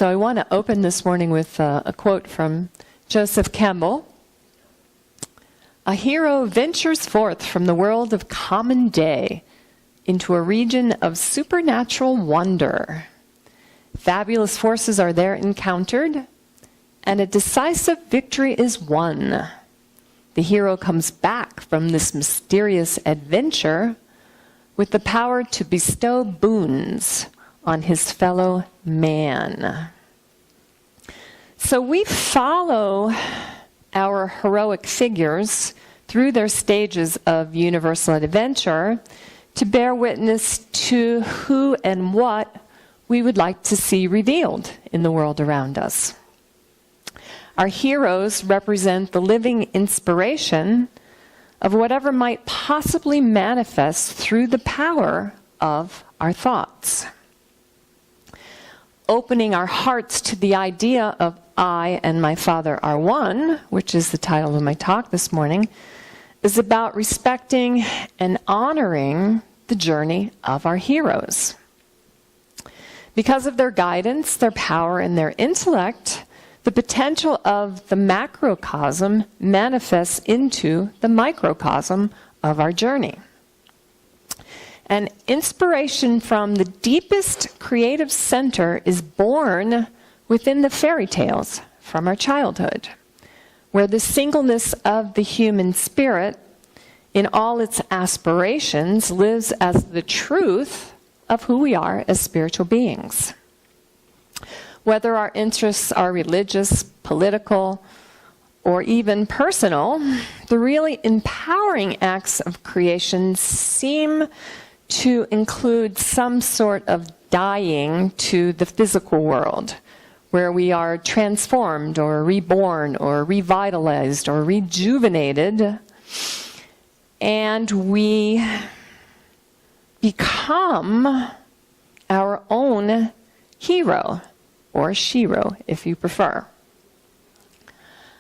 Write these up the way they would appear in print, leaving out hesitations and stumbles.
So I want to open this morning with a quote from Joseph Campbell. A hero ventures forth from the world of common day into a region of supernatural wonder. Fabulous forces are there encountered, and a decisive victory is won. The hero comes back from this mysterious adventure with the power to bestow boons on his fellow man. So we follow our heroic figures through their stages of universal adventure to bear witness to who and what we would like to see revealed in the world around us. Our heroes represent the living inspiration of whatever might possibly manifest through the power of our thoughts. Opening our hearts to the idea of I and my Father are one, which is the title of my talk this morning, is about respecting and honoring the journey of our heroes. Because of their guidance, their power, and their intellect, the potential of the macrocosm manifests into the microcosm of our journey. And inspiration from the deepest creative center is born within the fairy tales from our childhood, where the singleness of the human spirit in all its aspirations lives as the truth of who we are as spiritual beings. Whether our interests are religious, political, or even personal, the really empowering acts of creation seem to include some sort of dying to the physical world, where we are transformed or reborn or revitalized or rejuvenated, and we become our own hero, or shero, if you prefer.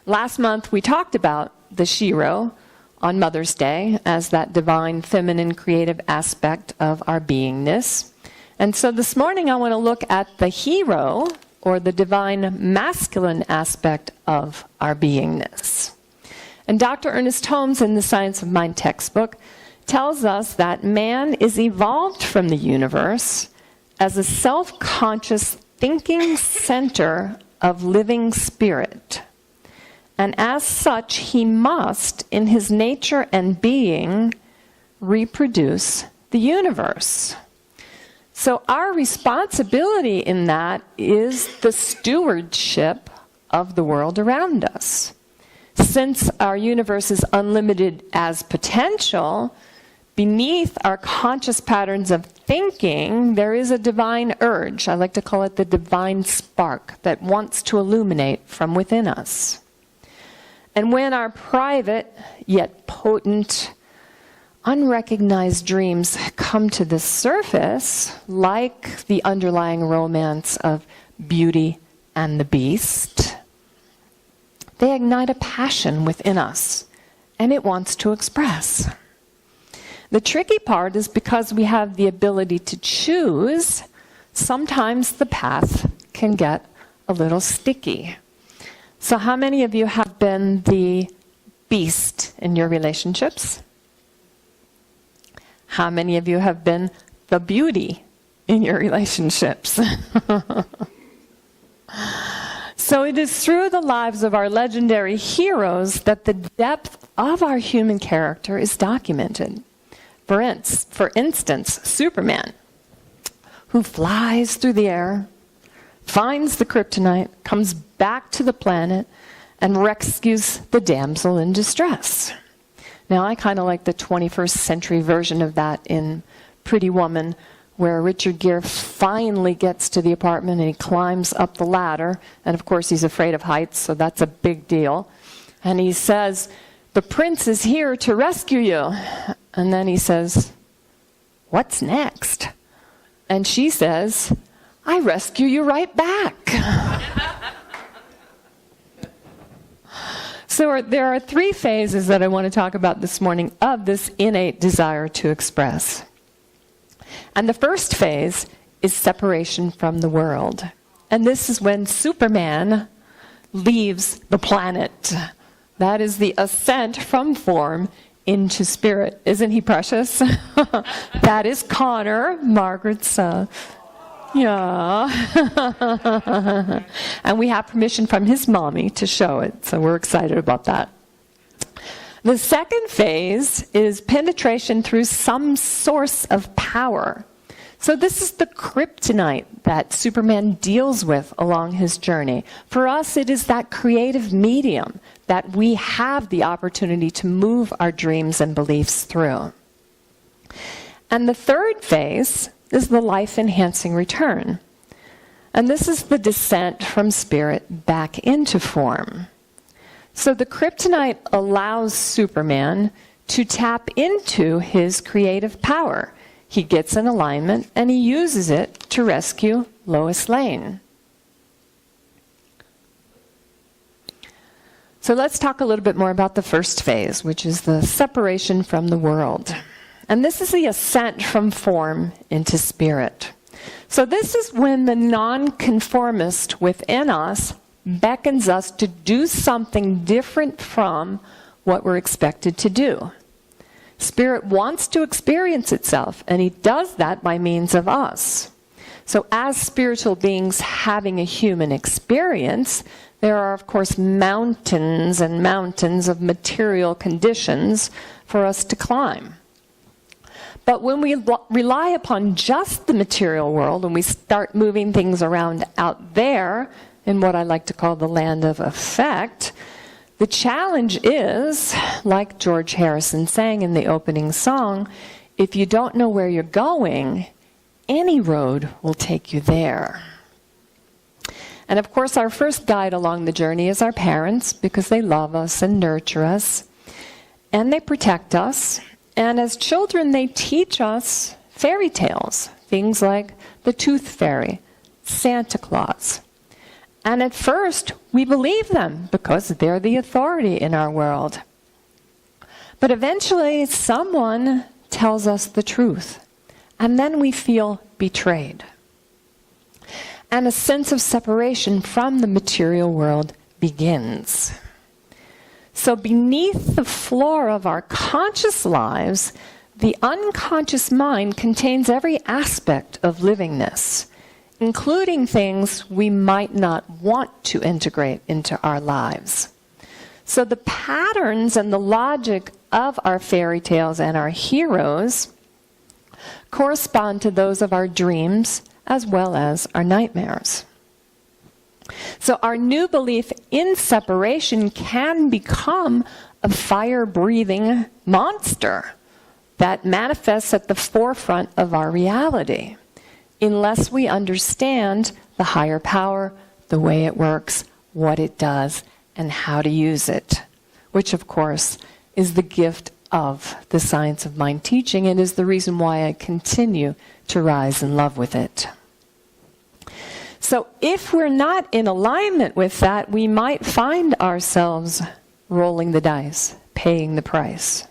Last month, we talked about the shero on Mother's Day as that divine, feminine, creative aspect of our beingness. And so this morning, I want to look at the hero, or the divine masculine aspect of our beingness. And Dr. Ernest Holmes, in the Science of Mind textbook, tells us that man is evolved from the universe as a self-conscious thinking center of living spirit. And as such, he must, in his nature and being, reproduce the universe. So our responsibility in that is the stewardship of the world around us. Since our universe is unlimited as potential, beneath our conscious patterns of thinking, there is a divine urge. I like to call it the divine spark that wants to illuminate from within us. And when our private, yet potent, unrecognized dreams come to the surface, like the underlying romance of Beauty and the Beast, they ignite a passion within us, and it wants to express. The tricky part is because we have the ability to choose, sometimes the path can get a little sticky. So how many of you have been the beast in your relationships? How many of you have been the beauty in your relationships? So it is through the lives of our legendary heroes that the depth of our human character is documented. For instance, Superman, who flies through the air, finds the kryptonite, comes back to the planet, and rescues the damsel in distress. Now, I kind of like the 21st century version of that in Pretty Woman, where Richard Gere finally gets to the apartment and he climbs up the ladder. And of course, he's afraid of heights, so that's a big deal. And he says, "The prince is here to rescue you." And then he says, "What's next?" And she says, "I rescue you right back." So there are three phases that I want to talk about this morning of this innate desire to express. And the first phase is separation from the world. And this is when Superman leaves the planet. That is the ascent from form into spirit. Isn't he precious? That is Connor, Margaret's yeah. And we have permission from his mommy to show it, so we're excited about that. The second phase is penetration through some source of power. So this is the kryptonite that Superman deals with along his journey. For us, it is that creative medium that we have the opportunity to move our dreams and beliefs through. And the third phase is the life-enhancing return. And this is the descent from spirit back into form. So the kryptonite allows Superman to tap into his creative power. He gets in alignment and he uses it to rescue Lois Lane. So let's talk a little bit more about the first phase, which is the separation from the world. And this is the ascent from form into spirit. So this is when the nonconformist within us beckons us to do something different from what we're expected to do. Spirit wants to experience itself, and he does that by means of us. So as spiritual beings having a human experience, there are, of course, mountains and mountains of material conditions for us to climb. But when we rely upon just the material world, and we start moving things around out there, in what I like to call the land of effect, the challenge is, like George Harrison sang in the opening song, if you don't know where you're going, any road will take you there. And of course, our first guide along the journey is our parents, because they love us and nurture us, and they protect us. And as children, they teach us fairy tales, things like the Tooth Fairy, Santa Claus. And at first, we believe them because they're the authority in our world. But eventually, someone tells us the truth, and then we feel betrayed. And a sense of separation from the material world begins. So beneath the floor of our conscious lives, the unconscious mind contains every aspect of livingness, including things we might not want to integrate into our lives. So the patterns and the logic of our fairy tales and our heroes correspond to those of our dreams as well as our nightmares. So our new belief in separation can become a fire-breathing monster that manifests at the forefront of our reality, unless we understand the higher power, the way it works, what it does, and how to use it, which, of course, is the gift of the science of mind teaching and is the reason why I continue to rise in love with it. So if we're not in alignment with that, we might find ourselves rolling the dice, paying the price.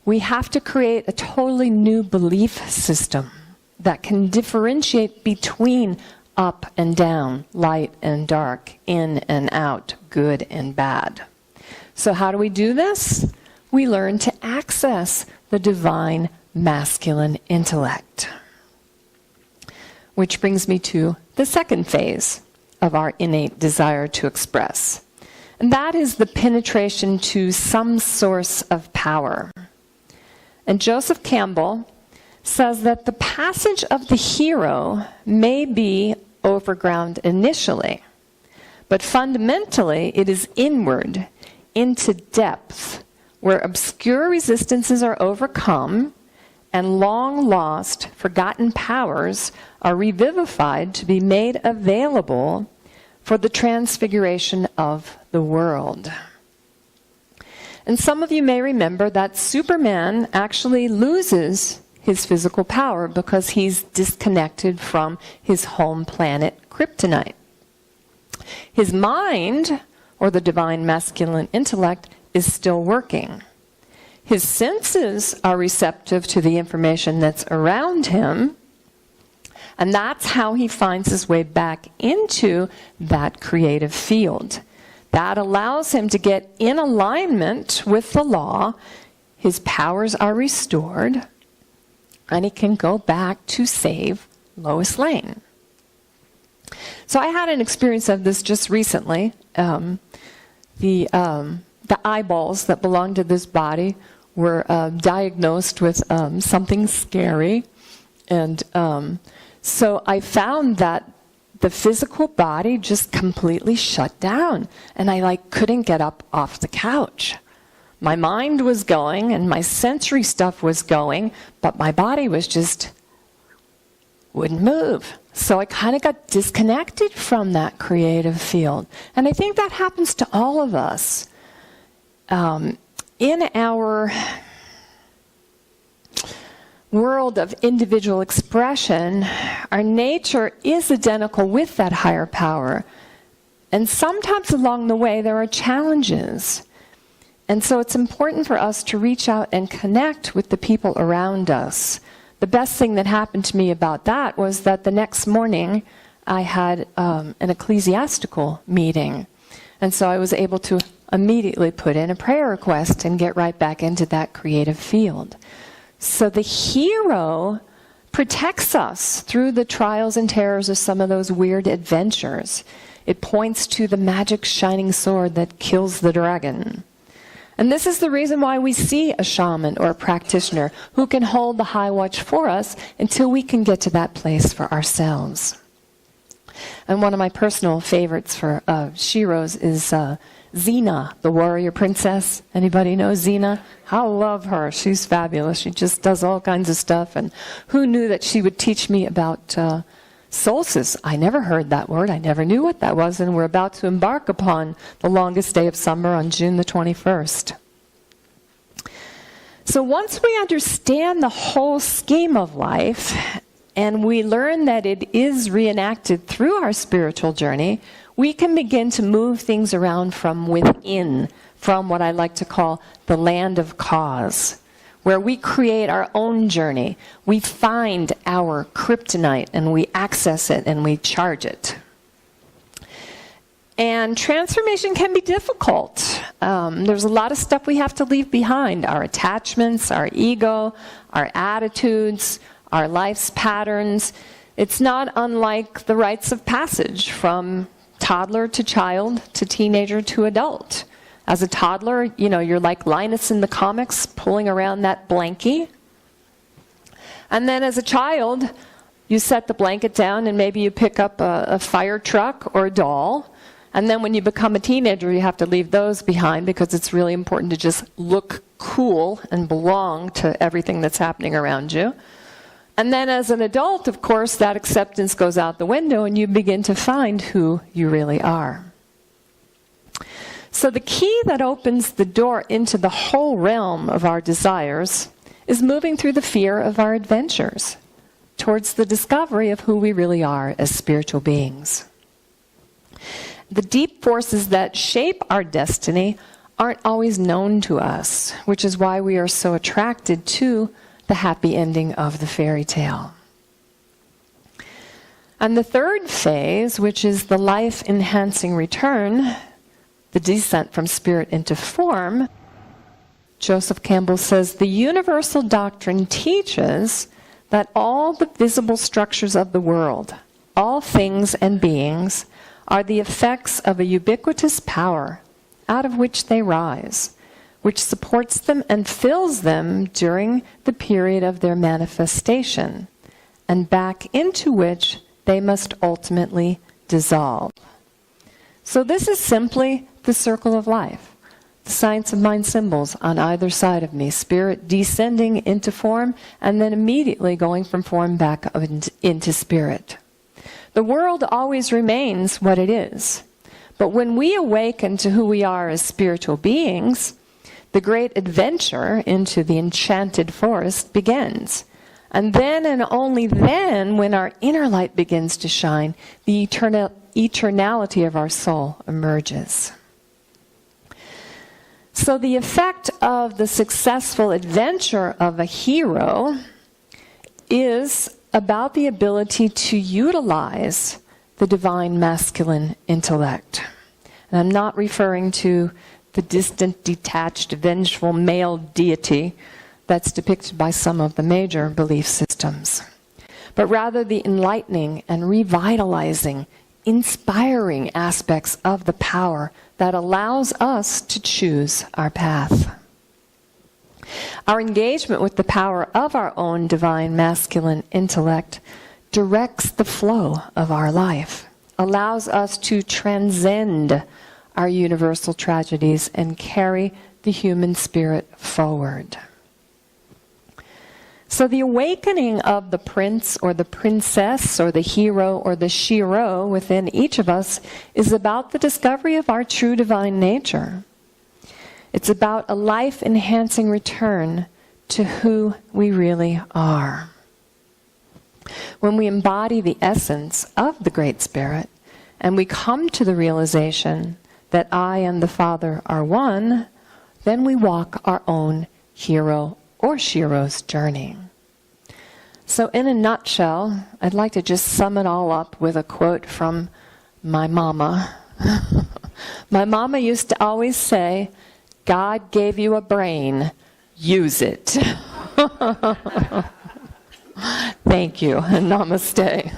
We have to create a totally new belief system that can differentiate between up and down, light and dark, in and out, good and bad. So how do we do this? We learn to access the divine masculine intellect. Which brings me to the second phase of our innate desire to express. And that is the penetration to some source of power. And Joseph Campbell says that the passage of the hero may be overground initially, but fundamentally it is inward, into depth, where obscure resistances are overcome and long-lost, forgotten powers are revivified to be made available for the transfiguration of the world. And some of you may remember that Superman actually loses his physical power because he's disconnected from his home planet, Kryptonite. His mind, or the divine masculine intellect, is still working. His senses are receptive to the information that's around him. And that's how he finds his way back into that creative field. That allows him to get in alignment with the law. His powers are restored, and he can go back to save Lois Lane. So I had an experience of this just recently. The eyeballs that belong to this body were diagnosed with something scary. And so I found that the physical body just completely shut down. And I couldn't get up off the couch. My mind was going and my sensory stuff was going, but my body was just wouldn't move. So I kind of got disconnected from that creative field. And I think that happens to all of us. In our world of individual expression, our nature is identical with that higher power. And sometimes along the way there are challenges. And so it's important for us to reach out and connect with the people around us. The best thing that happened to me about that was that the next morning I had an ecclesiastical meeting. And so I was able to immediately put in a prayer request and get right back into that creative field. So the hero protects us through the trials and terrors of some of those weird adventures. It points to the magic shining sword that kills the dragon. And this is the reason why we see a shaman or a practitioner who can hold the high watch for us until we can get to that place for ourselves. And one of my personal favorites for Shiros is Xena, the warrior princess. Anybody know Xena? I love her. She's fabulous. She just does all kinds of stuff. And who knew that she would teach me about solstice? I never heard that word. I never knew what that was. And we're about to embark upon the longest day of summer on June the 21st. So once we understand the whole scheme of life, and we learn that it is reenacted through our spiritual journey, we can begin to move things around from within, from what I like to call the land of cause, where we create our own journey. We find our kryptonite and we access it and we charge it. And transformation can be difficult. There's a lot of stuff we have to leave behind. Our attachments, our ego, our attitudes, our life's patterns. It's not unlike the rites of passage from toddler to child to teenager to adult. As a toddler, you're like Linus in the comics, pulling around that blankie. And then as a child, you set the blanket down and maybe you pick up a fire truck or a doll. And then when you become a teenager, you have to leave those behind because it's really important to just look cool and belong to everything that's happening around you. And then as an adult, of course, that acceptance goes out the window and you begin to find who you really are. So the key that opens the door into the whole realm of our desires is moving through the fear of our adventures towards the discovery of who we really are as spiritual beings. The deep forces that shape our destiny aren't always known to us, which is why we are so attracted to the happy ending of the fairy tale. And the third phase, which is the life-enhancing return, the descent from spirit into form, Joseph Campbell says, the universal doctrine teaches that all the visible structures of the world, all things and beings, are the effects of a ubiquitous power out of which they rise, which supports them and fills them during the period of their manifestation, and back into which they must ultimately dissolve. So this is simply the circle of life, the science of mind symbols on either side of me, spirit descending into form and then immediately going from form back into spirit. The world always remains what it is, but when we awaken to who we are as spiritual beings, the great adventure into the enchanted forest begins. And then and only then, when our inner light begins to shine, the eternality of our soul emerges. So the effect of the successful adventure of a hero is about the ability to utilize the divine masculine intellect. And I'm not referring to the distant, detached, vengeful male deity that's depicted by some of the major belief systems, but rather the enlightening and revitalizing, inspiring aspects of the power that allows us to choose our path. Our engagement with the power of our own divine masculine intellect directs the flow of our life, allows us to transcend our universal tragedies and carry the human spirit forward. So the awakening of the prince or the princess or the hero or the shiro within each of us is about the discovery of our true divine nature. It's about a life-enhancing return to who we really are. When we embody the essence of the Great Spirit and we come to the realization that I and the Father are one, then we walk our own hero or shiro's journey. So in a nutshell, I'd like to just sum it all up with a quote from my mama. My mama used to always say, God gave you a brain, use it. Thank you, and namaste.